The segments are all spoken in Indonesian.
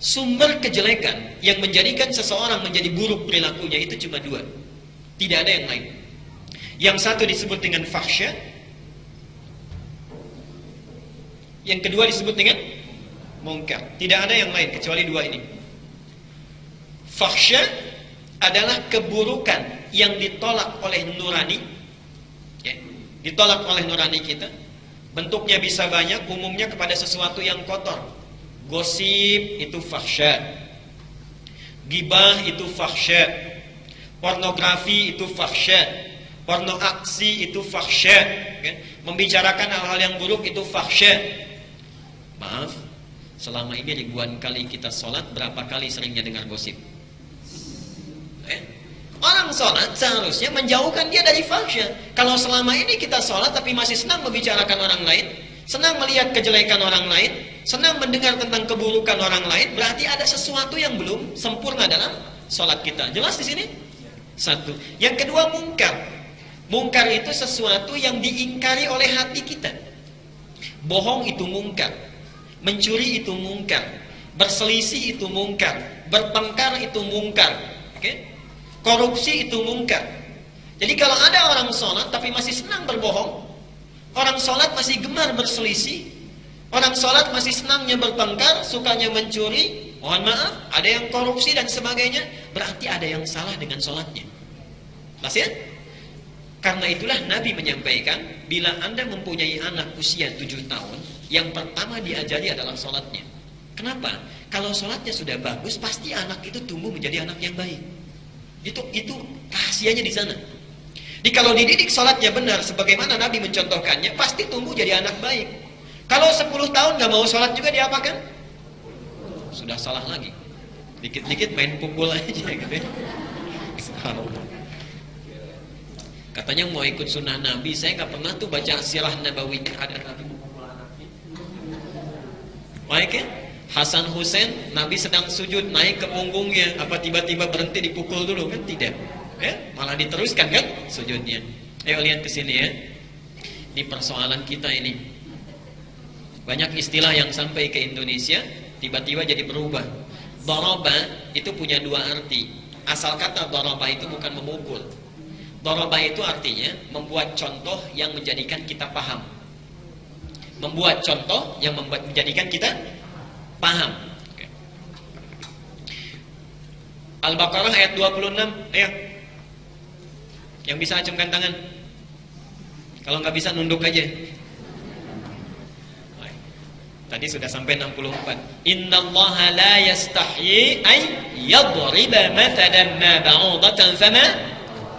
Sumber kejelekan yang menjadikan seseorang menjadi buruk perilakunya itu cuma dua. Tidak ada yang lain. Yang satu disebut dengan fahsya, yang kedua disebut dengan mungkar. Tidak ada yang lain kecuali dua ini. Fahsya adalah keburukan yang ditolak oleh nurani, ya, ditolak oleh nurani kita. Bentuknya bisa banyak, umumnya kepada sesuatu yang kotor. Gosip itu fahsya, gibah itu fahsya, pornografi itu fahsya, porno aksi itu fahsya, ya. Membicarakan hal-hal yang buruk itu fahsya. Maaf, selama ini ribuan kali kita sholat, berapa kali seringnya dengar gosip? Orang sholat seharusnya menjauhkan dia dari fahsya. Kalau selama ini kita sholat tapi masih senang membicarakan orang lain, senang melihat kejelekan orang lain, senang mendengar tentang keburukan orang lain, berarti ada sesuatu yang belum sempurna dalam sholat kita. Jelas di sini? Satu. Yang kedua, mungkar. Mungkar itu sesuatu yang diingkari oleh hati kita. Bohong itu mungkar, mencuri itu mungkar, berselisih itu mungkar, bertengkar itu mungkar, oke? Korupsi itu mungkar. Jadi kalau ada orang sholat tapi masih senang berbohong, orang sholat masih gemar berselisih, orang sholat masih senangnya bertengkar, sukanya mencuri, mohon maaf, ada yang korupsi dan sebagainya, berarti ada yang salah dengan sholatnya. Jelas ya? Karena itulah Nabi menyampaikan, bila Anda mempunyai anak usia 7 tahun, yang pertama diajari adalah sholatnya. Kenapa? Kalau sholatnya sudah bagus, pasti anak itu tumbuh menjadi anak yang baik. Itu rahasianya di sana. Jadi kalau dididik sholatnya benar, sebagaimana Nabi mencontohkannya, pasti tumbuh jadi anak baik. Kalau 10 tahun gak mau sholat juga diapakan? Sudah salah lagi. Dikit-dikit main pukul aja gitu ya. Katanya mau ikut sunnah Nabi. Saya gak pernah tuh baca sirah Nabawi ada Nabi memukul anaknya. Baik ya? Hasan Hussein, Nabi sedang sujud, naik ke punggungnya, apa tiba-tiba berhenti dipukul dulu? Kan tidak, ya? Malah diteruskan kan sujudnya. Ayo lihat ke sini ya. Di persoalan kita ini banyak istilah yang sampai ke Indonesia tiba-tiba jadi berubah. Daraba itu punya dua arti. Asal kata daraba itu bukan memukul. Daraba itu artinya membuat contoh yang menjadikan kita paham. Membuat contoh yang menjadikan kita paham. Okay. Al-Baqarah ayat 26. Ayo. Yang bisa acungkan tangan. Kalau nggak bisa nunduk aja. Tadi sudah sampai 64. Innallaha la yastahyi ay yadriba mathalan ma ba'udatan fama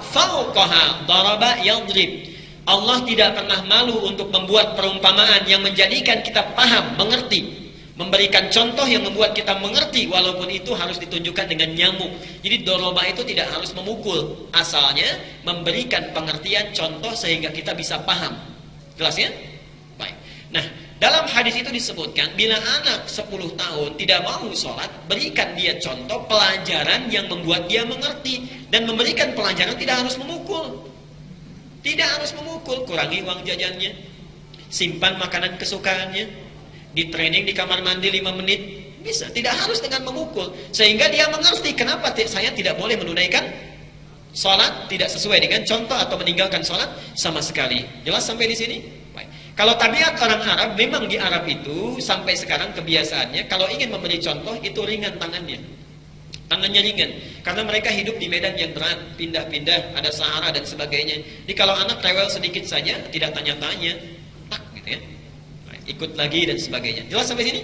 fawqaha daraba yadrib. Allah tidak pernah malu untuk membuat perumpamaan yang menjadikan kita paham, mengerti. Memberikan contoh yang membuat kita mengerti, walaupun itu harus ditunjukkan dengan nyamuk. Jadi doroba itu tidak harus memukul, asalnya memberikan pengertian contoh sehingga kita bisa paham. Jelas ya? Baik. Nah, dalam hadis itu disebutkan, bila anak 10 tahun tidak mau sholat, berikan dia contoh pelajaran yang membuat dia mengerti. Dan memberikan pelajaran tidak harus memukul. Tidak harus memukul. Kurangi uang jajannya, simpan makanan kesukaannya, di training di kamar mandi 5 menit, bisa. Tidak harus dengan memukul, sehingga dia mengerti kenapa saya tidak boleh menunaikan sholat tidak sesuai dengan contoh atau meninggalkan sholat sama sekali. Jelas sampai di sini? Baik. Kalau tabiat orang Arab, memang di Arab itu sampai sekarang kebiasaannya kalau ingin memberi contoh itu ringan tangannya ringan, karena mereka hidup di medan yang berat, pindah-pindah, ada Sahara dan sebagainya. Jadi kalau anak rewel sedikit saja, tidak tanya-tanya, tak gitu ya, ikut lagi dan sebagainya. Jelas sampai sini?